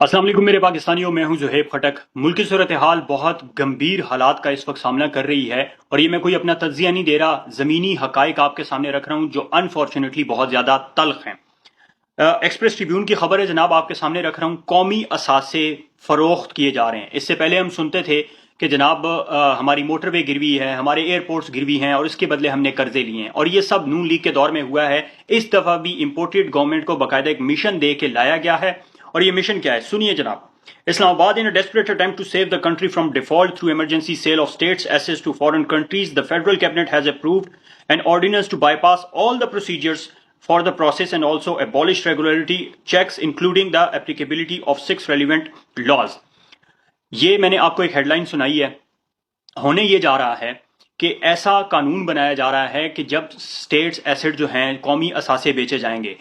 अस्सलाम वालेकुम मेरे पाकिस्तानियों, मैं हूं ज़ुहैब खटक। मुल्क की सूरत हाल बहुत गंभीर हालात का इस वक्त सामना कर रही है और ये मैं कोई अपना तज्जिया नहीं दे रहा, ज़मीनी हकाइक आपके सामने रख रहा हूं जो अनफॉर्चुनेटली बहुत ज़्यादा तल्ख हैं। एक्सप्रेस ट्रिब्यून की खबर है जनाब, आपके सामने रख रहा हूं। कौमी असासे फरोख्त किए जा रहे हैं। इससे पहले हम सुनते थे कि जनाब हमारी मोटरवे गिरवी है, हमारे एयरपोर्ट्स गिरवी हैं और इसके बदले हमने कर्जे लिए हैं, और ये सब नून लीग के दौर में हुआ है। इस दफा भी इंपोर्टेड गवर्नमेंट को बाकायदा एक मिशन दे के लाया गया है, और ये मिशन क्या है सुनिए जनाब। Islamabad, in a desperate attempt to save the country from default through emergency sale of states' assets to foreign countries, the federal cabinet has approved an ordinance to bypass all the procedures for the process and also abolish regularity checks, including the applicability of 6 relevant laws. ये मैंने आपको एक headline सुनाई है। होने ये जा रहा है कि ऐसा कानून बनाया जा रहा है कि जब स्टेट्स एसेट जो हैं, कौमी असासे बेचे जाएंगे,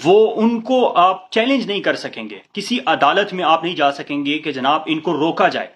वो उनको आप चैलेंज नहीं कर सकेंगे। किसी अदालत में आप नहीं जा सकेंगे कि जनाब इनको रोका जाए,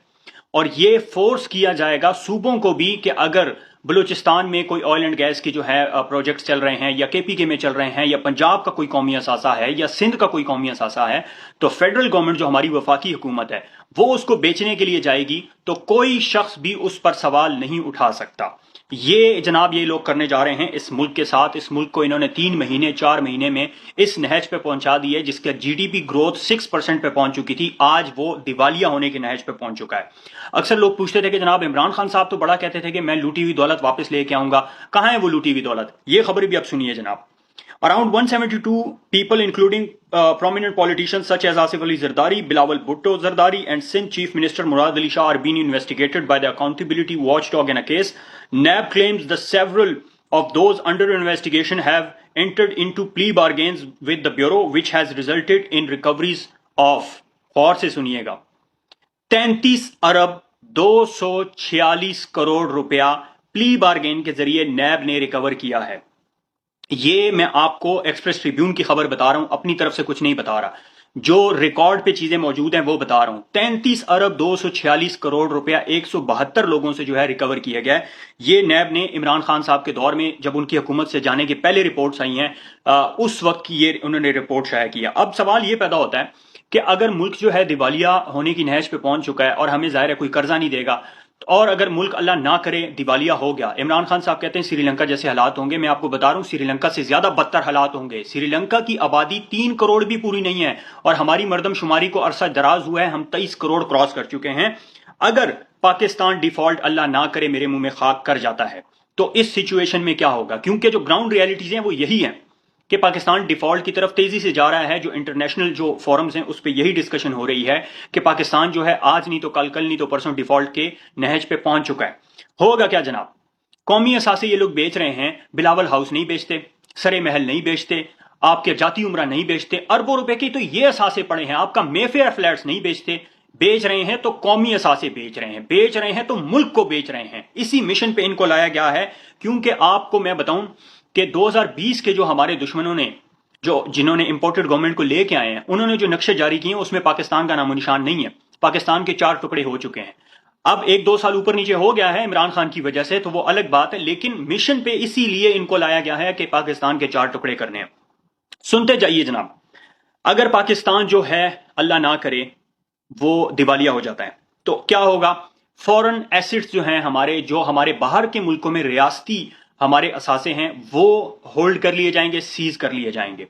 और ये फोर्स किया जाएगा सूबों को भी कि अगर बलूचिस्तान में कोई ऑयल एंड गैस की जो है प्रोजेक्ट चल रहे हैं, या केपीके में चल रहे हैं, या पंजाब का कोई कौमी असासा है, या सिंध का कोई कौमी असासा है, तो फेडरल गवर्नमेंट जो हमारी वफाकी हुकूमत है वो उसको बेचने के लिए जाएगी, तो कोई शख्स भी उस पर सवाल नहीं उठा सकता। ये जनाब ये लोग करने जा रहे हैं इस मुल्क के साथ। इस मुल्क को इन्होंने 3 महीने 4 महीने में इस नहज पे पहुंचा दी है जिसका जीडीपी ग्रोथ 6% पे पहुंच चुकी थी, आज वो दिवालिया होने के नहज पे पहुंच चुका है। अक्सर लोग पूछते थे कि जनाब इमरान खान साहब तो बड़ा कहते थे कि मैं लूटी हुई दौलत वापस लेके आऊंगा, कहां है वो लूटी हुई दौलत? ये खबर भी अब सुनिए जनाब। Around 172 people, including prominent politicians such as Asif Ali Zardari, Bilawal Bhutto Zardari, and Sindh Chief Minister Murad Ali Shah, are being investigated by the Accountability Watchdog in a case. NAB claims the several of those under investigation have entered into plea bargains with the Bureau, which has resulted in recoveries of, और से सुनिएगा, 33 अरब 246 करोड़ रुपया plea bargain के जरिए नैब ने recover किया है। ये मैं आपको एक्सप्रेस ट्रिब्यून की खबर बता रहा हूं, अपनी तरफ से कुछ नहीं बता रहा, जो रिकॉर्ड पे चीजें मौजूद हैं वो बता रहा हूं। 33 अरब 246 करोड़ रुपया 172 लोगों से जो है रिकवर किया गया है। ये नैब ने इमरान खान साहब के दौर में, जब उनकी हुकूमत से जाने के पहले रिपोर्ट्स आई हैं, उस वक्त की ये उन्होंने रिपोर्ट शाया किया। अब सवाल ये पैदा होता है कि अगर मुल्क जो है दिवालिया होने की नहज पे पहुंच चुका है और हमें जाहिर है कोई कर्जा नहीं देगा, और अगर मुल्क अल्लाह ना करे दिवालिया हो गया, इमरान खान साहब कहते हैं श्रीलंका जैसे हालात होंगे, मैं आपको बता रहा हूं श्रीलंका से ज्यादा बदतर हालात होंगे। श्रीलंका की आबादी 3 करोड़ भी पूरी नहीं है, और हमारी मर्दमशुमारी को अरसा दराज हुआ है, हम 23 करोड़ क्रॉस कर चुके हैं। अगर पाकिस्तान डिफॉल्ट अल्लाह ना करे मेरे मुंह में खाक कर जाता है, तो इस सिचुएशन में क्या होगा? क्योंकि जो ग्राउंड रियलिटीज हैं वो यही हैं कि पाकिस्तान डिफॉल्ट की तरफ तेजी से जा रहा है। जो इंटरनेशनल जो फोरम्स हैं उस पर यही डिस्कशन हो रही है कि पाकिस्तान जो है आज नहीं तो कल, कल नहीं तो परसों डिफॉल्ट के नहज पे पहुंच चुका है। होगा क्या जनाब? कौमी असासे ये लोग बेच रहे हैं, बिलावल हाउस नहीं बेचते, सरे महल नहीं बेचते, आपके जाती उमरा नहीं बेचते, अरबों रुपए की तो ये असासे पड़े हैं, आपका मेफेयर फ्लैट्स नहीं बेचते। बेच रहे हैं तो कौमी असासे बेच रहे हैं, बेच रहे हैं तो मुल्क को बेच रहे हैं। इसी मिशन पे इनको लाया गया है, क्योंकि आपको मैं बताऊं कि 2020 के जो हमारे दुश्मनों ने, जो जिन्होंने इंपोर्टेड गवर्नमेंट को लेके आए हैं, उन्होंने जो नक्शे जारी किए उसमें पाकिस्तान का नामो निशान नहीं है। पाकिस्तान के 4 टुकड़े हो चुके हैं। अब 1-2 साल ऊपर नीचे हो गया है इमरान खान की वजह से, तो वो अलग बात है, लेकिन मिशन पे इसीलिए इनको लाया गया है कि पाकिस्तान के 4 टुकड़े करने हैं। सुनते जाइए जनाब। अगर पाकिस्तान जो है अल्लाह ना करे वो दिवालिया हो जाता है, तो क्या होगा? फॉरेन एसेट्स जो हैं हमारे, जो हमारे बाहर के मुल्कों में रियासती हमारे असासे हैं, वो होल्ड कर लिए जाएंगे, सीज कर लिए जाएंगे।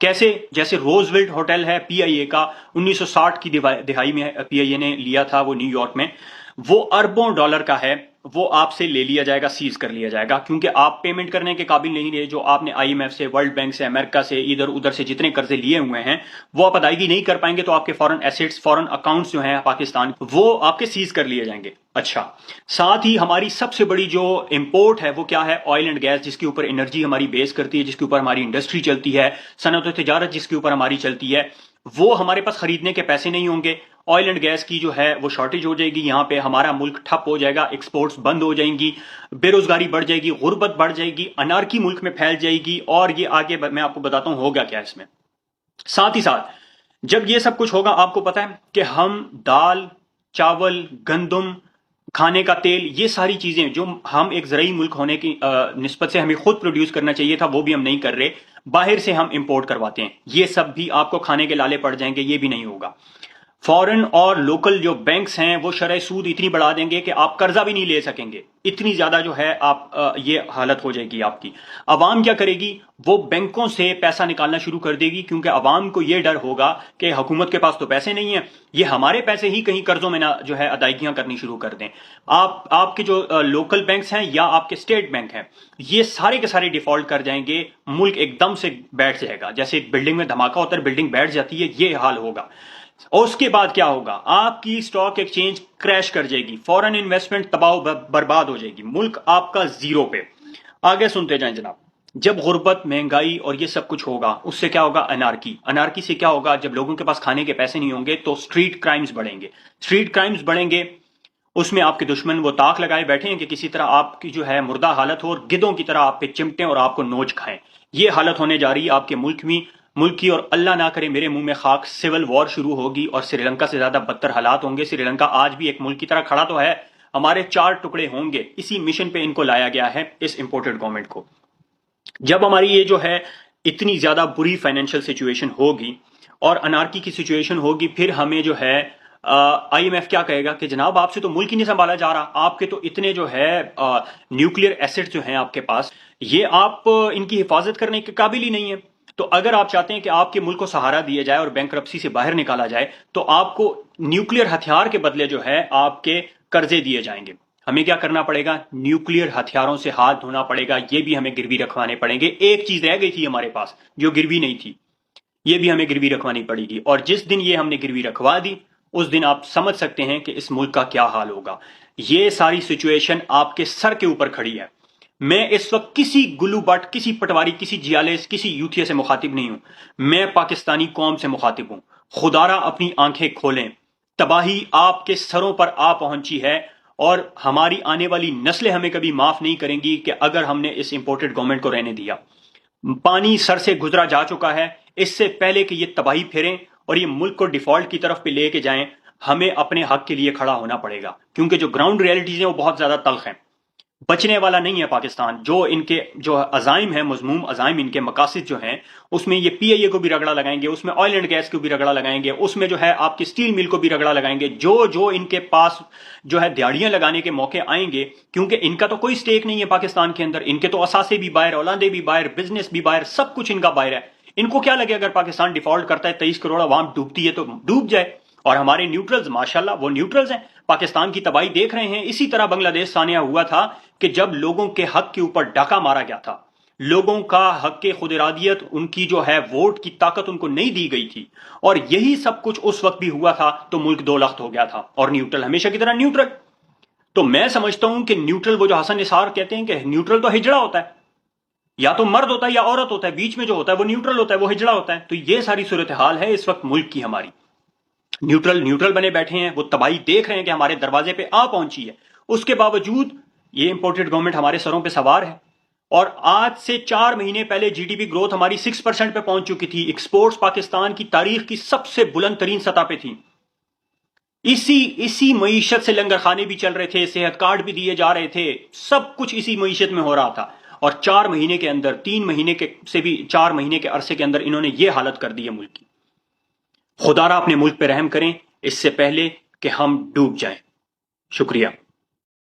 कैसे? जैसे रोजवेल्ट होटल है पीआईए का, 1960 की दिहाई में पीआईए ने लिया था वो न्यूयॉर्क में, वो अरबों डॉलर का है, वो आपसे ले लिया जाएगा, सीज कर लिया जाएगा, क्योंकि आप पेमेंट करने के काबिल नहीं रहे। जो आपने आईएमएफ से, वर्ल्ड बैंक से, अमेरिका से, इधर उधर से जितने कर्जे लिए हुए हैं वो आप अदायगी नहीं कर पाएंगे, तो आपके फॉरेन एसेट्स, फॉरेन अकाउंट्स जो हैं पाकिस्तान, वो आपके सीज कर लिए जाएंगे। अच्छा, साथ ही हमारी सबसे बड़ी जो इंपोर्ट है वो क्या है? ऑयल एंड गैस, जिसके ऊपर एनर्जी हमारी बेस करती है, जिसके ऊपर हमारी इंडस्ट्री चलती है, सनत और तिजारत जिसके ऊपर हमारी चलती है, वो हमारे पास खरीदने के पैसे नहीं होंगे। ऑयल एंड गैस की जो है वो शॉर्टेज हो जाएगी, यहाँ पे हमारा मुल्क ठप हो जाएगा, एक्सपोर्ट्स बंद हो जाएंगी, बेरोजगारी बढ़ जाएगी, गुर्बत बढ़ जाएगी, अनारकी मुल्क में फैल जाएगी, और ये आगे मैं आपको बताता हूं होगा क्या इसमें। साथ ही साथ जब ये सब कुछ होगा, आपको पता है कि हम दाल, चावल, गंदम, खाने का तेल, ये सारी चीजें जो हम एक ज़राई मुल्क होने की निस्बत से हमें खुद प्रोड्यूस करना चाहिए था, वो भी हम नहीं कर रहे, बाहर से हम इंपोर्ट करवाते हैं। ये सब भी आपको खाने के लाले पड़ जाएंगे, ये भी नहीं होगा। फॉरेन और लोकल जो बैंक्स हैं वो शरह सूद इतनी बढ़ा देंगे कि आप कर्जा भी नहीं ले सकेंगे, इतनी ज्यादा जो है आप ये हालत हो जाएगी आपकी। अवाम क्या करेगी, वो बैंकों से पैसा निकालना शुरू कर देगी, क्योंकि अवाम को ये डर होगा कि हुकूमत के पास तो पैसे नहीं है, ये हमारे पैसे ही कहीं कर्जों में ना जो है अदायगियां करनी शुरू कर दें। आपके जो लोकल बैंक्स हैं या आपके स्टेट बैंक हैं, ये सारे के सारे डिफॉल्ट कर जाएंगे, मुल्क एकदम से बैठ जाएगा। जैसे एक बिल्डिंग में धमाका होता है, बिल्डिंग बैठ जाती है, ये हाल होगा। और उसके बाद क्या होगा, आपकी स्टॉक एक्सचेंज क्रैश कर जाएगी, फॉरेन इन्वेस्टमेंट तबाह बर्बाद हो जाएगी, मुल्क आपका जीरो पे। आगे सुनते जाएं जनाब। जब गुर्बत, महंगाई और ये सब कुछ होगा, उससे क्या होगा, अनार्की। अनार्की से क्या होगा, जब लोगों के पास खाने के पैसे नहीं होंगे तो स्ट्रीट क्राइम्स बढ़ेंगे। स्ट्रीट क्राइम्स बढ़ेंगे, उसमें आपके दुश्मन वो ताक लगाए बैठे हैं कि किसी तरह आपकी जो है मुर्दा हालत हो और गिद्धों की तरह आप पे चिमटें और आपको नोच खाएं। ये हालत होने जा रही है आपके मुल्क की, और अल्लाह ना करे मेरे मुंह में खाक, सिविल वॉर शुरू होगी और श्रीलंका से ज्यादा बदतर हालात होंगे। श्रीलंका आज भी एक मुल्क की तरह खड़ा तो है, हमारे 4 टुकड़े होंगे। इसी मिशन पे इनको लाया गया है, इस इंपोर्टेड गवर्नमेंट को। जब हमारी ये जो है इतनी ज्यादा बुरी फाइनेंशियल सिचुएशन होगी और अनार्की की सिचुएशन होगी, फिर हमें जो है IMF क्या कहेगा कि जनाब आपसे तो मुल्क ही नहीं संभाला जा रहा, आपके तो इतने जो है न्यूक्लियर एसेट्स जो हैं आपके पास, ये आप इनकी हिफाजत करने के काबिल ही नहीं है। तो अगर आप चाहते हैं कि आपके मुल्क को सहारा दिया जाए और बैंकरप्सी से बाहर निकाला जाए, तो आपको न्यूक्लियर हथियार के बदले जो है आपके कर्जे दिए जाएंगे। हमें क्या करना पड़ेगा, न्यूक्लियर हथियारों से हाथ धोना पड़ेगा, ये भी हमें गिरवी रखवाने पड़ेंगे। एक चीज रह गई थी हमारे पास जो गिरवी नहीं थी, ये भी हमें गिरवी रखवानी पड़ेगी, और जिस दिन ये हमने गिरवी रखवा दी, उस दिन आप समझ सकते हैं कि इस मुल्क का क्या हाल होगा। ये सारी सिचुएशन आपके सर के ऊपर खड़ी है। मैं इस वक्त किसी गुल्लू बट, किसी पटवारी, किसी जियालेस, किसी यूथिया से मुखातिब नहीं हूं, मैं पाकिस्तानी कौम से मुखातिब हूं। खुदारा अपनी आंखें खोलें, तबाही आपके सरों पर आ पहुंची है, और हमारी आने वाली नस्लें हमें कभी माफ नहीं करेंगी कि अगर हमने इस इंपोर्टेड गवर्नमेंट को रहने दिया। पानी सर से गुजरा जा चुका है, इससे पहले कि ये तबाही फेरें और ये मुल्क को डिफॉल्ट की तरफ पे लेके जाएं, हमें अपने हक के लिए खड़ा होना पड़ेगा, क्योंकि जो ग्राउंड रियलिटीज हैं वो बहुत ज्यादा तल्ख हैं। बचने वाला नहीं है पाकिस्तान। जो इनके जो अजाइम है, मजमूम अजाइम, इनके मकासद जो हैं, उसमें ये PIA को भी रगड़ा लगाएंगे, उसमें ऑयल एंड गैस को भी रगड़ा लगाएंगे, उसमें जो है आपकी स्टील मिल को भी रगड़ा लगाएंगे। जो जो इनके पास जो है दिहाड़ियां लगाने के मौके आएंगे, क्योंकि इनका तो कोई स्टेक नहीं है पाकिस्तान के अंदर, इनके तो असासे भी बाहर, औलादे भी बाहर, बिजनेस भी बाहर, सब कुछ इनका बाहर है। इनको क्या लगे अगर पाकिस्तान डिफॉल्ट करता है, 23 करोड़ अवाम डूबती है तो डूब जाए, और हमारे न्यूट्रल्स माशाल्लाह वो न्यूट्रल्स हैं, पाकिस्तान की तबाही देख रहे हैं। इसी तरह बांग्लादेश सानिया हुआ था कि जब लोगों के हक के ऊपर डाका मारा गया था, लोगों का हक के खुद इरादियत, उनकी जो है वोट की ताकत उनको नहीं दी गई थी, और यही सब कुछ उस वक्त भी हुआ था, तो मुल्क दो लख्त हो गया था। और न्यूट्रल हमेशा की तरह न्यूट्रल। तो मैं समझता हूं कि न्यूट्रल, वो जो हसन निसार कहते हैं कि न्यूट्रल तो हिजड़ा होता है, या तो मर्द होता है या औरत होता है, बीच में जो होता है वो न्यूट्रल होता है, वो हिजड़ा होता है। तो ये सारी सूरत हाल है इस वक्त मुल्क की हमारी। न्यूट्रल बने बैठे हैं, वो तबाही देख रहे हैं कि हमारे दरवाजे पे आ पहुंची है, उसके बावजूद ये इंपोर्टेड गवर्नमेंट हमारे सरों पे सवार है। और आज से 4 महीने पहले GDP ग्रोथ हमारी 6% पे पहुंच चुकी थी, एक्सपोर्ट्स पाकिस्तान की तारीख की सबसे बुलंद तरीन सतह पे थी। इसी मईशत से लंगर खाने भी चल रहे थे, सेहत कार्ड भी दिए जा रहे थे, सब कुछ इसी मईशत में हो रहा था। और 4 महीने के अंदर, 3 महीने के से भी 4 महीने के अरसे के अंदर इन्होंने ये हालत कर दी है मुल्क की। खुदारा अपने मुल्क पे रहम करें इससे पहले कि हम डूब जाएं। शुक्रिया।